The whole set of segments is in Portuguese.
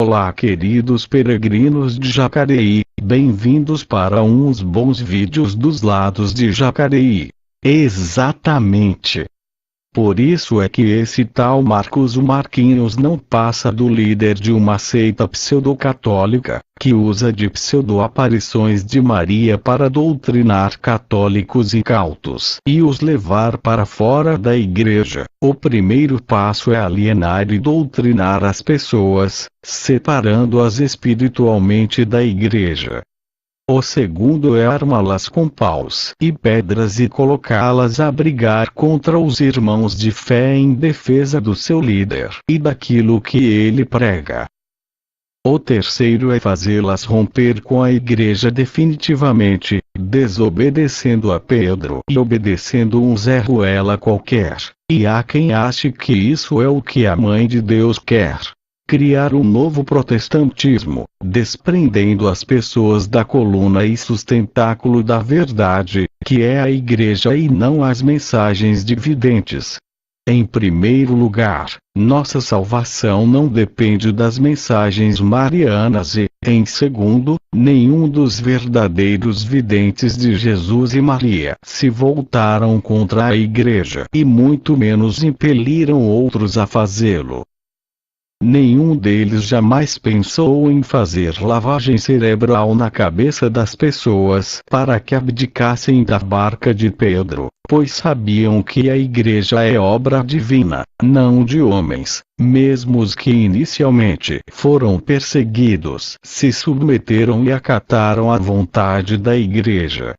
Olá, queridos peregrinos de Jacareí, bem-vindos para uns bons vídeos dos lados de Jacareí. Exatamente. Por isso é que esse tal Marcos o Marquinhos não passa do líder de uma seita pseudo-católica, que usa de pseudo-aparições de Maria para doutrinar católicos incautos e os levar para fora da igreja. O primeiro passo é alienar e doutrinar as pessoas, separando-as espiritualmente da igreja. O segundo é armá-las com paus e pedras e colocá-las a brigar contra os irmãos de fé em defesa do seu líder e daquilo que ele prega. O terceiro é fazê-las romper com a igreja definitivamente, desobedecendo a Pedro e obedecendo um Zé Ruela qualquer. E há quem ache que isso é o que a Mãe de Deus quer. Criar um novo protestantismo, desprendendo as pessoas da coluna e sustentáculo da verdade, que é a igreja e não as mensagens de videntes. Em primeiro lugar, nossa salvação não depende das mensagens marianas e, em segundo, nenhum dos verdadeiros videntes de Jesus e Maria se voltaram contra a igreja e muito menos impeliram outros a fazê-lo. Nenhum deles jamais pensou em fazer lavagem cerebral na cabeça das pessoas para que abdicassem da barca de Pedro, pois sabiam que a igreja é obra divina, não de homens. Mesmo os que inicialmente foram perseguidos se submeteram e acataram a vontade da igreja.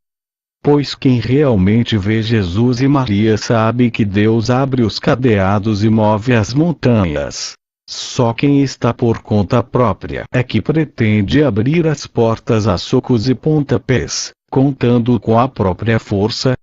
Pois quem realmente vê Jesus e Maria sabe que Deus abre os cadeados e move as montanhas. Só quem está por conta própria é que pretende abrir as portas a socos e pontapés, contando com a própria força.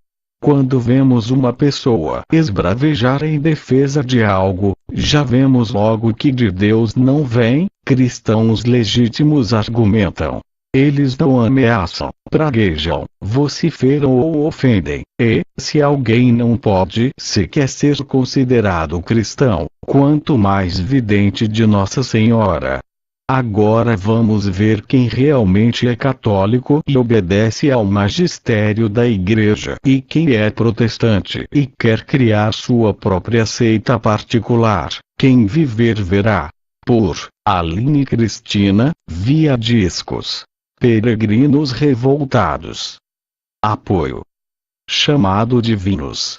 Quando vemos uma pessoa esbravejar em defesa de algo, já vemos logo que de Deus não vem. Cristãos legítimos argumentam. Eles não ameaçam, praguejam, vociferam ou ofendem, e, se alguém não pode sequer ser considerado cristão, quanto mais vidente de Nossa Senhora. Agora vamos ver quem realmente é católico e obedece ao magistério da igreja e quem é protestante e quer criar sua própria seita particular. Quem viver verá. Por Aline Cristina, via Discos. Peregrinos revoltados. Apoio. Chamado Divinos.